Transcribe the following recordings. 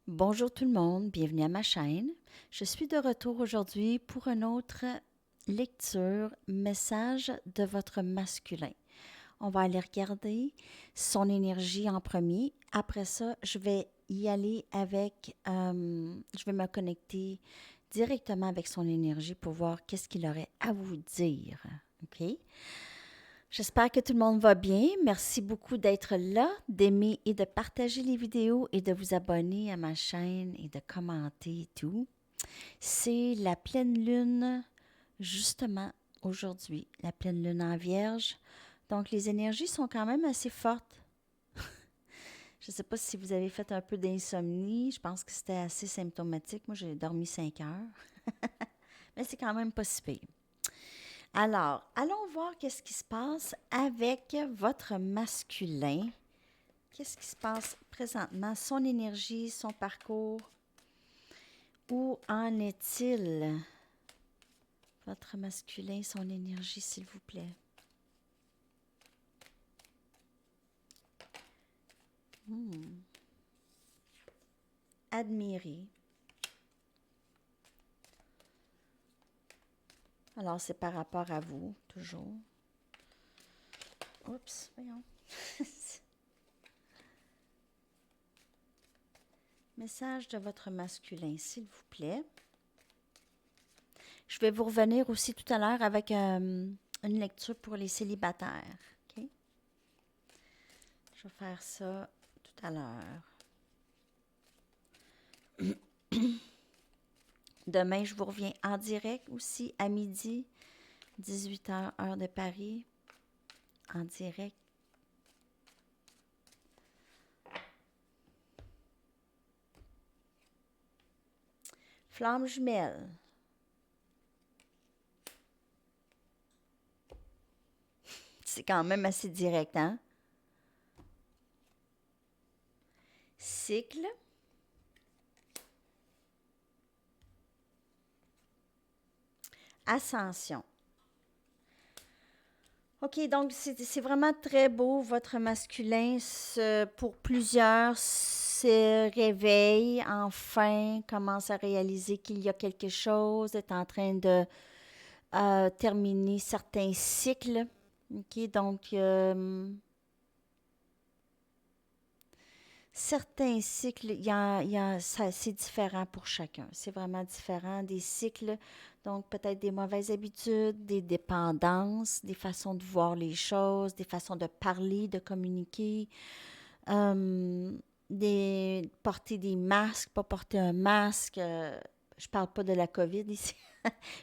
Bonjour tout le monde, bienvenue à ma chaîne. Je suis de retour aujourd'hui pour une autre lecture, message de votre masculin. On va aller regarder son énergie en premier. Après ça, je vais y aller avec, je vais me connecter directement avec son énergie pour voir qu'est-ce qu'il aurait à vous dire. OK? J'espère que tout le monde va bien. Merci beaucoup d'être là, d'aimer et de partager les vidéos et de vous abonner à ma chaîne et de commenter et tout. C'est la pleine lune, justement, aujourd'hui, la pleine lune en Vierge. Donc, les énergies sont quand même assez fortes. Je ne sais pas si vous avez fait un peu d'insomnie. Je pense que c'était assez symptomatique. Moi, j'ai dormi 5 heures. Mais c'est quand même pas si pire. Alors, allons voir qu'est-ce qui se passe avec votre masculin. Qu'est-ce qui se passe présentement? Son énergie, son parcours. Où en est-il? Votre masculin, son énergie, s'il vous plaît. Admirer. Alors, c'est par rapport à vous, toujours. Oups, voyons. Message de votre masculin, s'il vous plaît. Je vais vous revenir aussi tout à l'heure avec une lecture pour les célibataires. OK? Je vais faire ça tout à l'heure. Demain, je vous reviens en direct aussi à midi, 18h, heure de Paris, en direct. Flamme jumelle. C'est quand même assez direct, hein? Cycle. Ascension. OK, donc c'est vraiment très beau. Votre masculin, pour plusieurs, se réveille enfin, commence à réaliser qu'il y a quelque chose, est en train de terminer certains cycles. OK, donc certains cycles, c'est différent pour chacun. C'est vraiment différent des cycles. Donc, peut-être des mauvaises habitudes, des dépendances, des façons de voir les choses, des façons de parler, de communiquer, euh, porter des masques, pas porter un masque. Je parle pas de la COVID ici.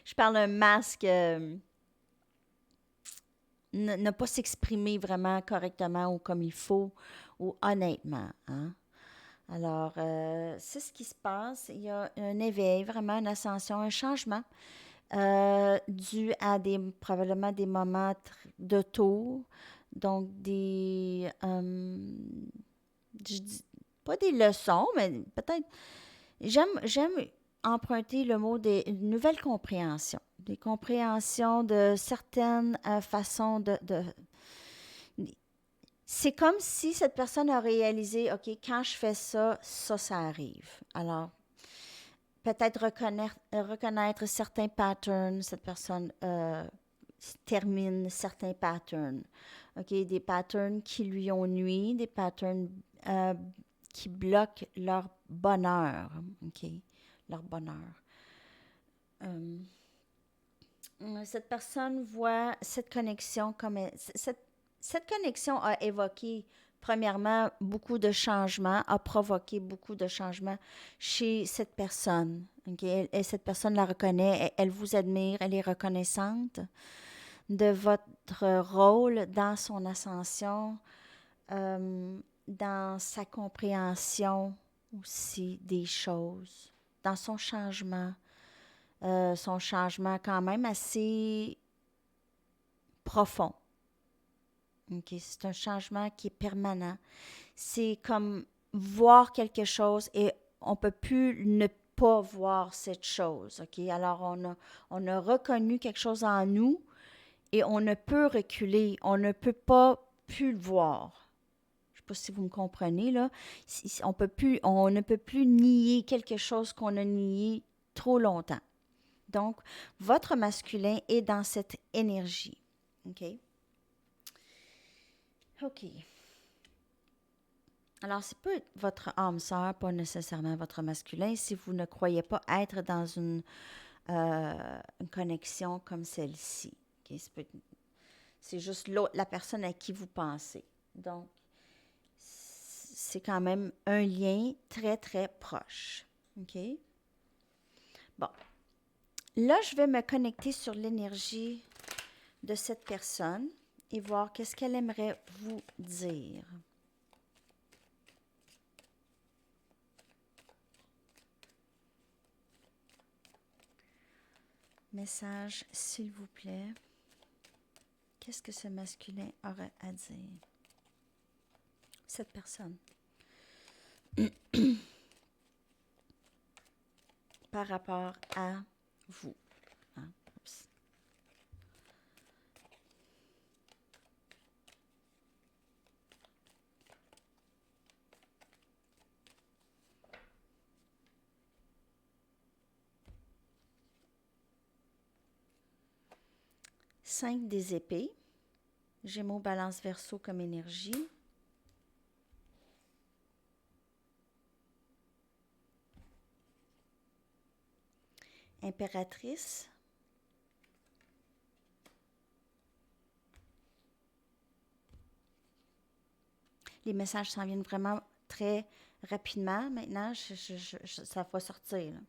Je parle d'un masque, ne pas s'exprimer vraiment correctement ou comme il faut ou honnêtement. Hein? Alors, c'est ce qui se passe. Il y a un éveil, vraiment une ascension, un changement dû à probablement des moments de tour. Donc, je dis pas des leçons, mais peut-être, j'aime emprunter le mot une nouvelle compréhension. Des compréhensions de certaines façons c'est comme si cette personne a réalisé, OK, quand je fais ça, ça arrive. Alors, peut-être reconnaître certains patterns, cette personne termine certains patterns. OK, des patterns qui lui ont nui, des patterns euh, qui bloquent leur bonheur. OK, leur bonheur. Euh, cette personne voit cette connexion comme cette connexion a évoqué premièrement beaucoup de changements, a provoqué beaucoup de changements chez cette personne. Okay? Cette personne la reconnaît, elle vous admire, elle est reconnaissante de votre rôle dans son ascension, dans sa compréhension aussi des choses, dans son changement quand même assez profond. Okay? C'est un changement qui est permanent. C'est comme voir quelque chose et on ne peut plus ne pas voir cette chose. Okay? Alors, on a reconnu quelque chose en nous et on ne peut reculer. On ne peut pas plus le voir. sais pas si vous me comprenez, là. On ne peut plus nier quelque chose qu'on a nié trop longtemps. Donc, votre masculin est dans cette énergie. OK? OK. Alors, c'est pas votre âme sœur, pas nécessairement votre masculin, si vous ne croyez pas être dans une connexion comme celle-ci. Okay? C'est juste la personne à qui vous pensez. Donc, c'est quand même un lien très, très proche. OK? Bon. Là, je vais me connecter sur l'énergie de cette personne et voir qu'est-ce qu'elle aimerait vous dire. Message, s'il vous plaît. Qu'est-ce que ce masculin aurait à dire? Cette personne. Par rapport à vous. Hein? Oups. Cinq des épées. Gémeaux, balance, verseau comme énergie. Impératrice. Les messages s'en viennent vraiment très rapidement. Maintenant, ça va sortir. Là.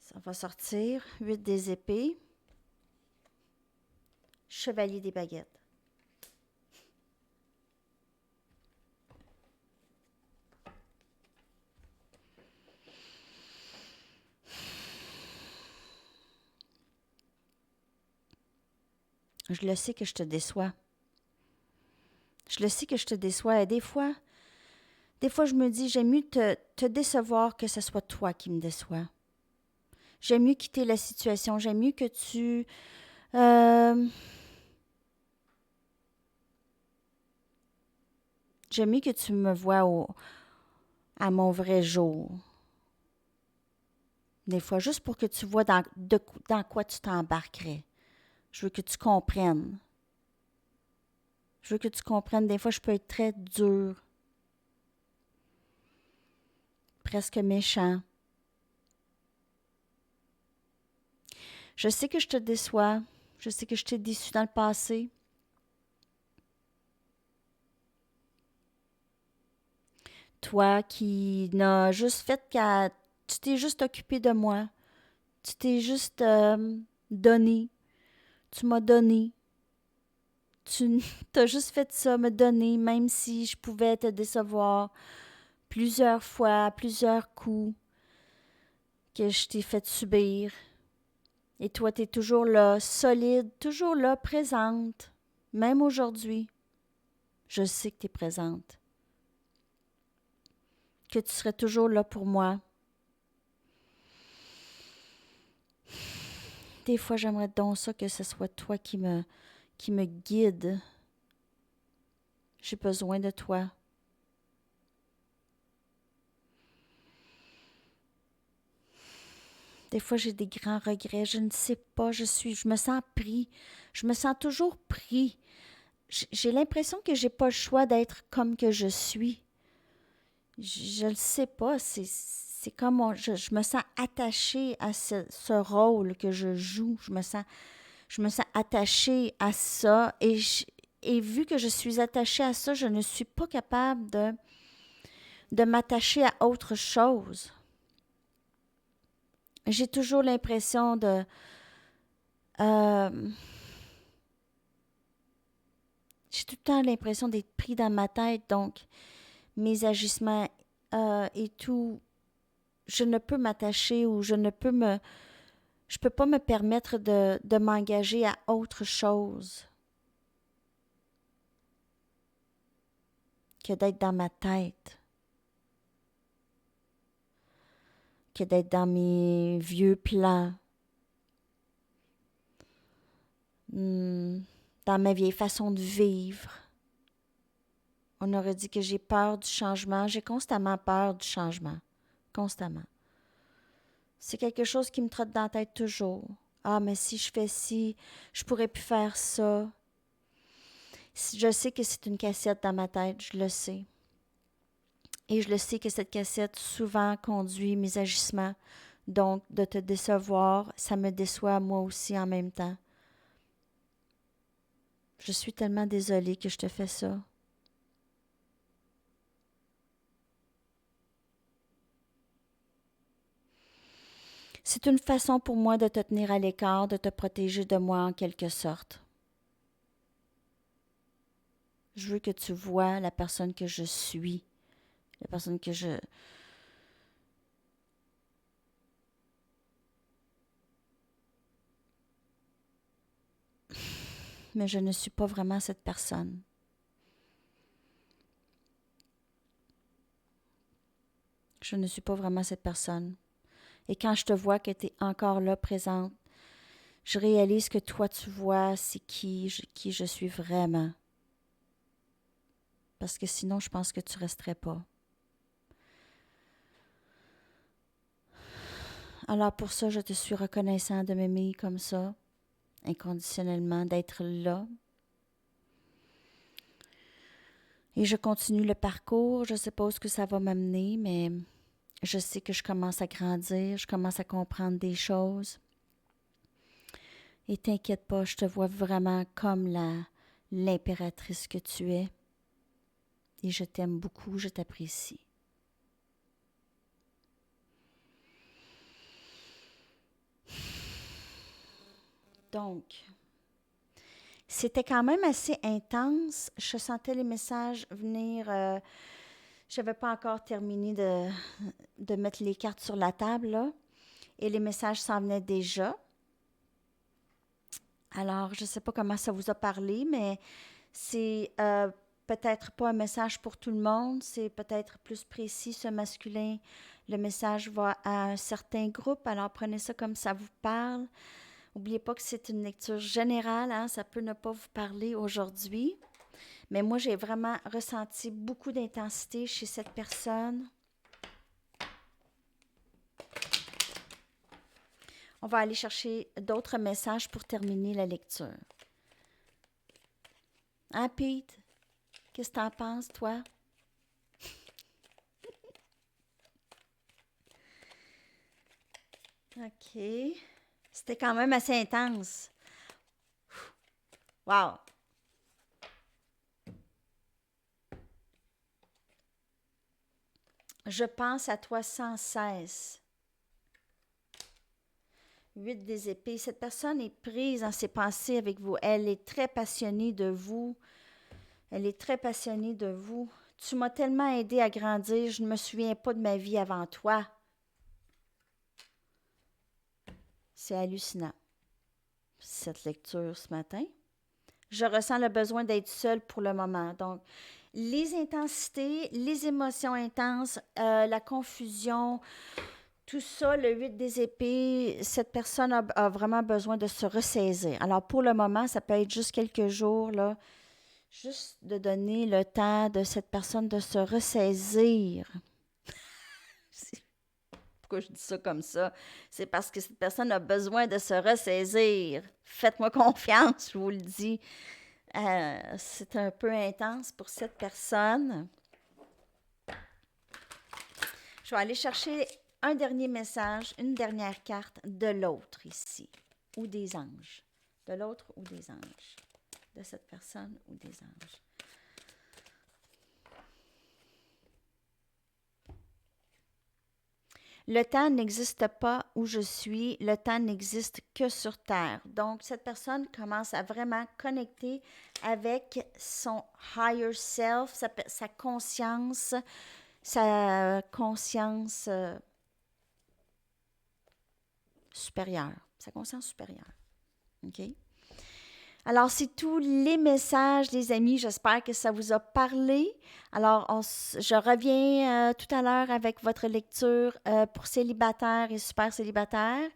Ça va sortir. 8 des épées. Chevalier des baguettes. Je le sais que je te déçois. Je le sais que je te déçois. Et des fois, je me dis, j'aime mieux te décevoir que ce soit toi qui me déçois. J'aime mieux quitter la situation. J'aime mieux que tu... j'aime mieux que tu me vois à mon vrai jour. Des fois, juste pour que tu vois dans quoi tu t'embarquerais. Je veux que tu comprennes. Je veux que tu comprennes. Des fois, je peux être très dure. Presque méchant. Je sais que je te déçois. Je sais que je t'ai déçu dans le passé. Toi qui n'as juste fait qu'à... Tu t'es juste occupé de moi. Tu t'es juste donné. Tu m'as donné. Tu as juste fait ça, me donner, même si je pouvais te décevoir plusieurs fois, plusieurs coups que je t'ai fait subir. Et toi, tu es toujours là, solide, toujours là, présente. Même aujourd'hui, je sais que tu es présente. Que tu serais toujours là pour moi. Des fois, j'aimerais donc ça que ce soit toi qui me guide. J'ai besoin de toi. Des fois, j'ai des grands regrets. Je ne sais pas. Je me sens pris. Je me sens toujours pris. J'ai l'impression que j'ai pas le choix d'être comme que je suis. Je le sais pas. C'est comme je me sens attachée à ce rôle que je joue. Je me sens attachée à ça. Et vu que je suis attachée à ça, je ne suis pas capable de m'attacher à autre chose. J'ai toujours l'impression de... j'ai tout le temps l'impression d'être pris dans ma tête, donc mes agissements et tout, je ne peux m'attacher ou je peux pas me permettre de m'engager à autre chose que d'être dans ma tête, que d'être dans mes vieux plans, dans ma vieille façon de vivre. On aurait dit que j'ai peur du changement. J'ai constamment peur du changement. Constamment. C'est quelque chose qui me trotte dans la tête toujours. Ah, mais si je fais ci, je pourrais plus faire ça. Je sais que c'est une cassette dans ma tête, je le sais. Et je le sais que cette cassette souvent conduit mes agissements. Donc, de te décevoir, ça me déçoit moi aussi en même temps. Je suis tellement désolée que je te fais ça. C'est une façon pour moi de te tenir à l'écart, de te protéger de moi en quelque sorte. Je veux que tu vois la personne que je suis, la personne que je... Mais je ne suis pas vraiment cette personne. Je ne suis pas vraiment cette personne. Et quand je te vois que tu es encore là, présente, je réalise que toi, tu vois, c'est qui je suis vraiment. Parce que sinon, je pense que tu ne resterais pas. Alors pour ça, je te suis reconnaissant de m'aimer comme ça, inconditionnellement, d'être là. Et je continue le parcours. Je ne sais pas où ce que ça va m'amener, mais je sais que je commence à grandir, je commence à comprendre des choses. Et t'inquiète pas, je te vois vraiment comme l'impératrice que tu es. Et je t'aime beaucoup, je t'apprécie. Donc, c'était quand même assez intense. Je sentais les messages venir. Je n'avais pas encore terminé de mettre les cartes sur la table, là. Et les messages s'en venaient déjà. Alors, je ne sais pas comment ça vous a parlé, mais c'est peut-être pas un message pour tout le monde. C'est peut-être plus précis, ce masculin. Le message va à un certain groupe. Alors, prenez ça comme ça vous parle. N'oubliez pas que c'est une lecture générale, hein, ça peut ne pas vous parler aujourd'hui. Mais moi, j'ai vraiment ressenti beaucoup d'intensité chez cette personne. On va aller chercher d'autres messages pour terminer la lecture. Hein, Pete? Qu'est-ce que tu en penses, toi? OK. C'était quand même assez intense. Wow! Je pense à toi sans cesse. 8 des épées. Cette personne est prise dans ses pensées avec vous. Elle est très passionnée de vous. Elle est très passionnée de vous. Tu m'as tellement aidé à grandir, je ne me souviens pas de ma vie avant toi. C'est hallucinant, cette lecture ce matin. Je ressens le besoin d'être seule pour le moment. Donc, les intensités, les émotions intenses, la confusion, tout ça, le 8 des épées, cette personne a vraiment besoin de se ressaisir. Alors, pour le moment, ça peut être juste quelques jours, là, juste de donner le temps de cette personne de se ressaisir. Pourquoi je dis ça comme ça? C'est parce que cette personne a besoin de se ressaisir. Faites-moi confiance, je vous le dis. C'est un peu intense pour cette personne. Je vais aller chercher un dernier message, une dernière carte de l'autre ici, ou des anges. De l'autre ou des anges. De cette personne ou des anges. Le temps n'existe pas où je suis, le temps n'existe que sur Terre. Donc, cette personne commence à vraiment connecter avec son higher self, sa conscience, supérieure. Sa conscience supérieure. OK? Alors, c'est tous les messages, les amis. J'espère que ça vous a parlé. Alors, je reviens tout à l'heure avec votre lecture pour célibataires et super célibataires.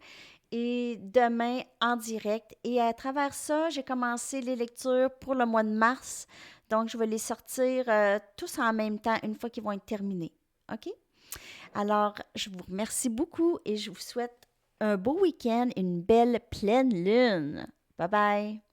Et demain, en direct. Et à travers ça, j'ai commencé les lectures pour le mois de mars. Donc, je vais les sortir tous en même temps une fois qu'ils vont être terminés. OK? Alors, je vous remercie beaucoup et je vous souhaite un beau week-end et une belle pleine lune. Bye bye!